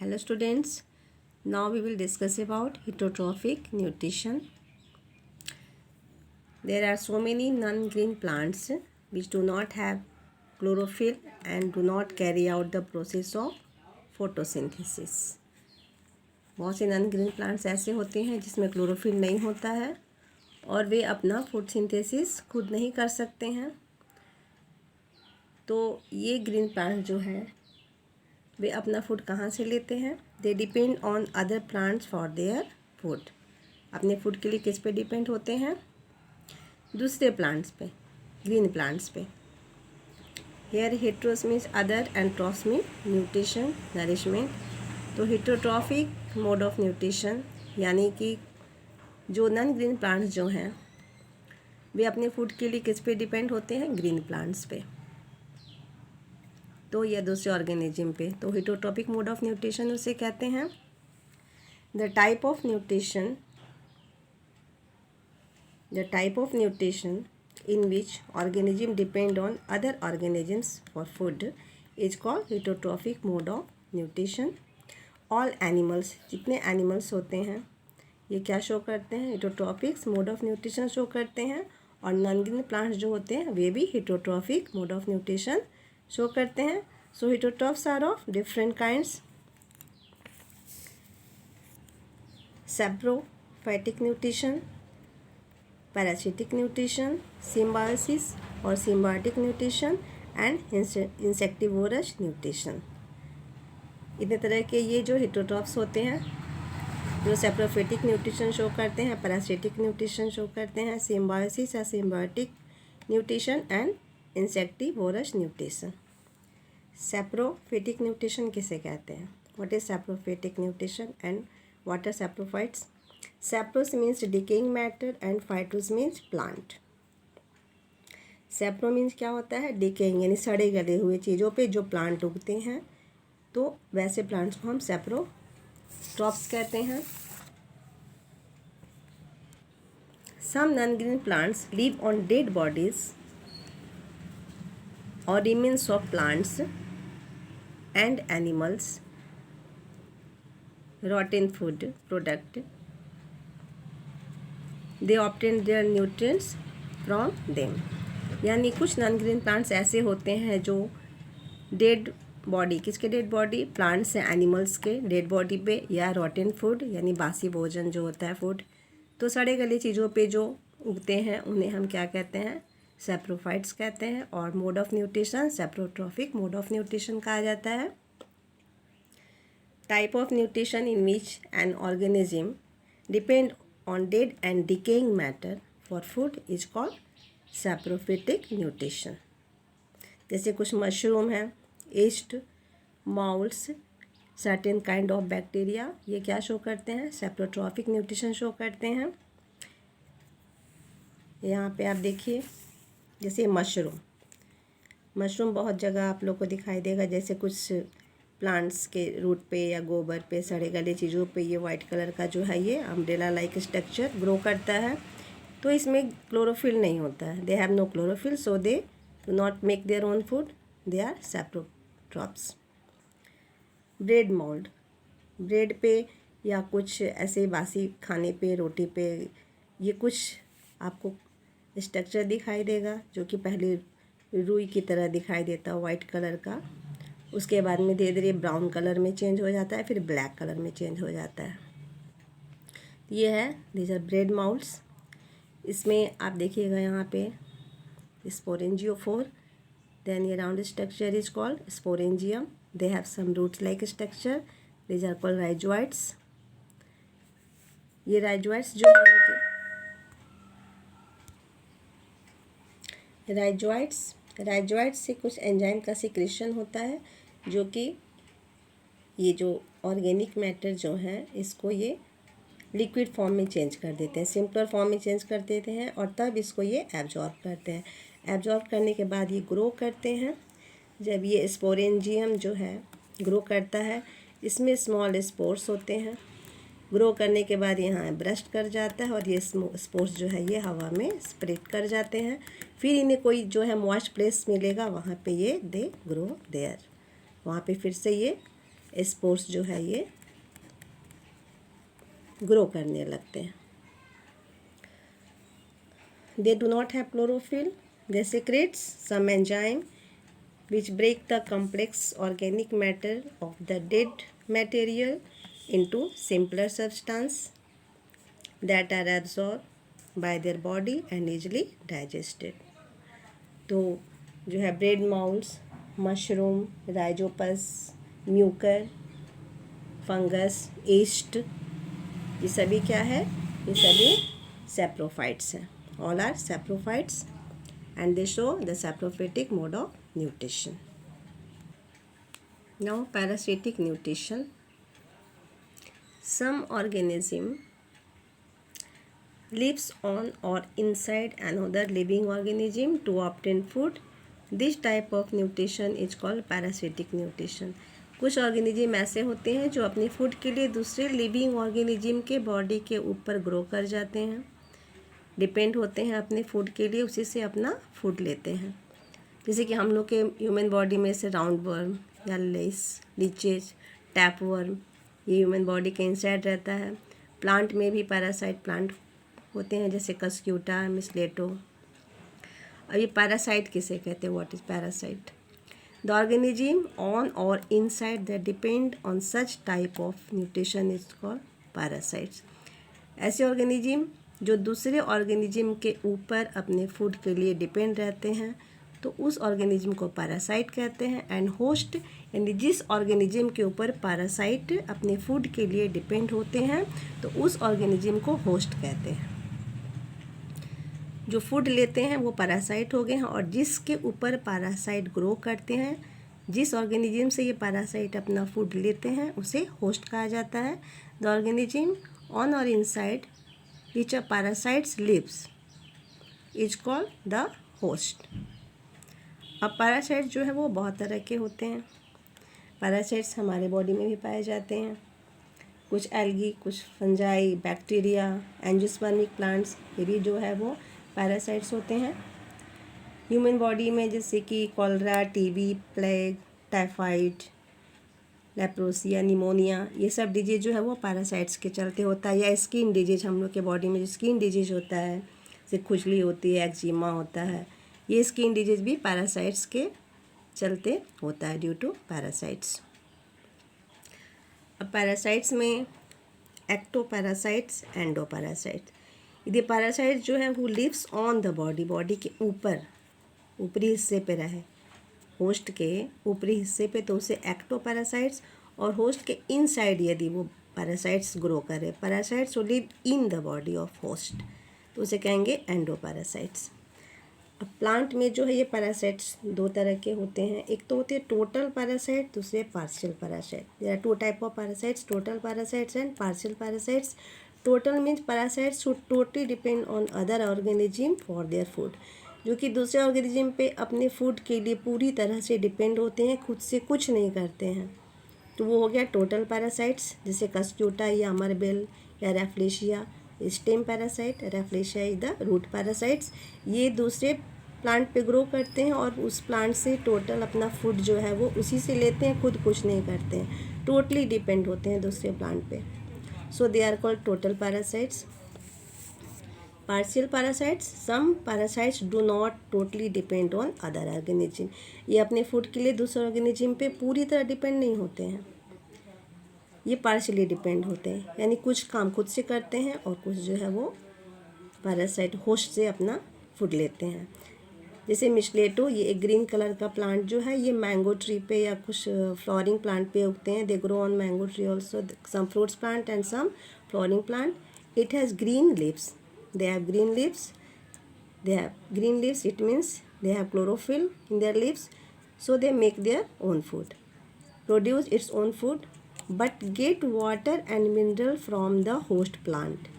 Hello students, now we will discuss about heterotrophic nutrition. There are so many non-green plants which do not have chlorophyll and do not carry out the process of photosynthesis. बहुत से non green plants ऐसे होते हैं जिसमें chlorophyll नहीं होता है और वे अपना फोटोसिंथेसिस खुद नहीं कर सकते हैं। तो ये ग्रीन प्लांट जो है वे अपना फूड कहाँ से लेते हैं? They depend on other plants for their food. अपने फूड के लिए किस पे डिपेंड होते हैं? दूसरे प्लांट्स पे, ग्रीन प्लांट्स पे। Here heteros means other and trophs mean nutrition, nourishment. तो हेटरोट्रॉफिक मोड ऑफ न्यूट्रिशन यानी कि जो नॉन ग्रीन प्लांट्स जो हैं वे अपने फूड के लिए किस पे डिपेंड होते हैं? ग्रीन प्लांट्स पे तो या दूसरे ऑर्गेनिज्म पे। तो हेटरोट्रॉपिक मोड ऑफ न्यूट्रिशन उसे कहते हैं। The type of nutrition in which organism depend on other organisms for food is called heterotrophic mode of nutrition. All animals, जितने animals होते हैं ये क्या शो करते हैं? heterotrophic mode of nutrition show करते हैं। और नॉन ग्रीन प्लांट्स जो होते हैं वे भी heterotrophic mode of nutrition show करते हैं। सो heterotrophs are of different kinds. saprophytic nutrition, parasitic nutrition, symbiosis और symbiotic nutrition and insectivorous nutrition। इतने तरह के ये जो heterotrophs होते हैं जो saprophytic nutrition शो करते हैं, parasitic nutrition शो करते हैं, symbiosis या symbiotic nutrition and insectivorous nutrition। saprophytic nutrition किसे कहते हैं? What is saprophytic nutrition and what are saprophytes? Sapros means decaying matter and phytos means plant. Sapro means क्या होता है? Decaying यानी सड़े गले हुए चीज़ों पे जो प्लांट उगते हैं, तो वैसे प्लांट्स को हम सेप्रोट्रॉप्स कहते हैं। Some non-green plants live on dead bodies or remains of plants and animals, rotten food product. They obtain their nutrients from them. यानी कुछ नॉन ग्रीन प्लांट्स ऐसे होते हैं जो डेड बॉडी, किसके डेड बॉडी? प्लांट्स हैं, एनिमल्स के dead body पे, या रॉटन फूड यानी बासी भोजन जो होता है फूड, तो सड़े गले चीज़ों पे जो उगते हैं उन्हें हम क्या कहते हैं? सैप्रोफाइट्स कहते हैं। और mode of nutrition saprotrophic mode of nutrition कहा जाता है। Type of nutrition in which an organism depend on dead and decaying matter for food is called saprophytic nutrition। जैसे कुछ मशरूम हैं, yeast, moulds, certain kind of bacteria, ये क्या show करते हैं? saprophytic nutrition शो करते हैं। यहाँ पे आप देखिए, जैसे मशरूम बहुत जगह आप लोग को दिखाई देगा। जैसे कुछ प्लांट्स के रूट पे या गोबर पे, सड़े गले चीज़ों पे ये वाइट कलर का जो है ये अम्ब्रेला लाइक स्ट्रक्चर ग्रो करता है। तो इसमें क्लोरोफिल नहीं होता है। They have no chlorophyll, so they do not make their own food, they are saprotrophs. Bread mould, bread पे या कुछ ऐसे बासी खाने पे, रोटी पे ये कुछ आपको स्ट्रक्चर दिखाई देगा जो कि पहले रुई की तरह दिखाई देता है, वाइट कलर का। उसके बाद में धीरे धीरे ब्राउन कलर में चेंज हो जाता है, फिर ब्लैक कलर में चेंज हो जाता है। ये है, दीज आर ब्रेड माउल्ड्स। इसमें आप देखिएगा यहाँ पे स्पोरेंजियोफोर, देन ये round structure is called sporangium. They have some roots like structure, these are called rhizoids. ये राइजोइट्स जो है राइजोइट्स से कुछ एंजाइम का सिक्रेशन होता है जो कि ये जो ऑर्गेनिक मैटर जो है इसको ये लिक्विड फॉर्म में चेंज कर देते हैं, सिंपलर फॉर्म में चेंज कर देते हैं और तब इसको ये एब्जॉर्ब करते हैं। एब्जॉर्ब करने के बाद ये ग्रो करते हैं। जब ये स्पोरेंजियम जो है ग्रो करता है, इसमें स्मॉल स्पोर्स होते हैं। ग्रो करने के बाद यहाँ ब्रस्ट कर जाता है और ये स्पोर्स जो है ये हवा में स्प्रेड कर जाते हैं। फिर इन्हें कोई जो है मॉइस्ट प्लेस मिलेगा, वहाँ पे ये दे ग्रो देयर, वहाँ पे फिर से ये स्पोर्स जो है ये ग्रो करने लगते हैं। दे do not have chlorophyll, they secretes some enzyme which break the complex organic matter of the dead material into simpler substance that are absorbed by their body and easily digested। तो जो है bread moulds, mushroom, rhizopus, mucor, fungus, yeast, ये सभी क्या है? ये सभी saprophytes हैं। All are saprophytes and they show the saprophytic mode of nutrition. Now parasitic nutrition. Some organism lives on or inside another living organism to obtain food. This type of nutrition is called parasitic nutrition. कुछ organism ऐसे होते हैं जो अपनी food के लिए दूसरे living organism के बॉडी के ऊपर ग्रो कर जाते हैं, डिपेंड होते हैं अपने फूड के लिए, उसी से अपना फूड लेते हैं। जैसे कि हम लोग के ह्यूमन बॉडी में से राउंड वर्म या लीचेज, टैप वर्म, ये ह्यूमन बॉडी के इनसाइड रहता है। प्लांट में भी पैरासाइट प्लांट होते हैं जैसे कस्क्यूटा, मिसलेटो। अब ये पैरासाइट किसे कहते हैं? What is parasite? The organism on और inside that depend on such type of nutrition is called parasites. ऐसे ऑर्गेनिज्म जो दूसरे ऑर्गेनिज्म के ऊपर अपने फूड के लिए डिपेंड रहते हैं तो उस ऑर्गेनिज्म को पैरासाइट कहते हैं। एंड होस्ट यानी जिस ऑर्गेनिज्म के ऊपर पैरासाइट अपने फूड के लिए डिपेंड होते हैं तो उस ऑर्गेनिज्म को होस्ट कहते हैं। जो फूड लेते हैं वो पैरासाइट हो गए हैं, और जिसके ऊपर पैरासाइट ग्रो करते हैं, जिस ऑर्गेनिज्म से ये पैरासाइट अपना फूड लेते हैं उसे होस्ट कहा जाता है। द ऑर्गेनिज्म ऑन और inside which a parasites lives is called the host। अब पैरासाइट जो है वो बहुत तरह के होते हैं। पैरासाइट्स हमारे बॉडी में भी पाए जाते हैं, कुछ एल्गी, कुछ फंजाई, बैक्टीरिया, एंजियोस्पर्मिक प्लांट्स, ये भी जो है वो पैरासाइट्स होते हैं। ह्यूमन बॉडी में जैसे कि cholera, TB, plague, typhoid, leprosy, pneumonia, ये सब डिजीज जो है वो पैरासाइट्स के चलते होता है। या स्किन डिजीज, हम लोग के बॉडी में जो स्किन डिजीज होता है, जैसे खुजली होती है, एक्जिमा होता है, ये स्किन डिजीज भी पैरासाइट्स के चलते होता है, ड्यू टू पैरासाइट्स। अब पैरासाइट्स में एक्टोपैरासाइट्स, एंडोपैरासाइट्स। यदि पैरासाइट जो है वो lives on the body, body के ऊपर ऊपरी हिस्से पे रहे, होस्ट के ऊपरी हिस्से पे, तो उसे एक्टोपैरासाइट्स। और होस्ट के इनसाइड यदि वो पैरासाइट्स ग्रो करे, पैरासाइट्स वो live in the body of host, तो उसे कहेंगे एंडोपैरासाइट्स। अब प्लांट में जो है ये पैरासाइट्स दो तरह के होते हैं। एक तो होते हैं टोटल पैरासाइट, दूसरे partial parasite. There are two type of parasites, total parasites and partial parasites. Total means parasites should totally depend on other organism for their food, जो कि दूसरे ऑर्गेनिज्म पे अपने फूड के लिए पूरी तरह से डिपेंड होते हैं, खुद से कुछ नहीं करते हैं। तो वो हो गया टोटल पैरासाइट्स, जैसे कस्क्यूटा या अमरबेल या rafflesia, stem parasite. Rafflesia is the root parasites. ये दूसरे प्लांट पे ग्रो करते हैं और उस प्लांट से टोटल अपना फूड जो है वो उसी से लेते हैं, खुद कुछ नहीं करते हैं, टोटली डिपेंड होते हैं दूसरे प्लांट पे। So they are called total parasites. Partial parasites, some parasites do not totally depend on other organism. ये अपने फूड के लिए दूसरे ऑर्गेनिज्म पे पूरी तरह डिपेंड नहीं होते हैं, ये पार्शियली डिपेंड होते हैं, यानी कुछ काम खुद से करते हैं और कुछ जो है वो पैरासाइट होस्ट से अपना फूड लेते हैं। जैसे मिसलेटो, ये एक ग्रीन कलर का प्लांट जो है, ये मैंगो ट्री पे या कुछ फ्लावरिंग प्लांट पे उगते हैं। They grow on mango tree also, some fruits plant and some flowering plant. It has green leaves, they have green leaves. They have green leaves, it means they have chlorophyll in their leaves, so they make their own food, produce its own food, but get water and mineral from the host plant।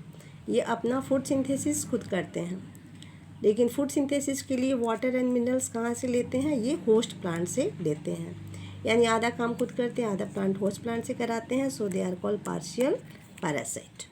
ये अपना food synthesis खुद करते हैं, लेकिन food synthesis के लिए water and minerals कहाँ से लेते हैं? ये होस्ट प्लांट से लेते हैं, यानी आधा काम खुद करते हैं, आधा प्लांट होस्ट प्लांट से कराते हैं। So they are called partial parasite.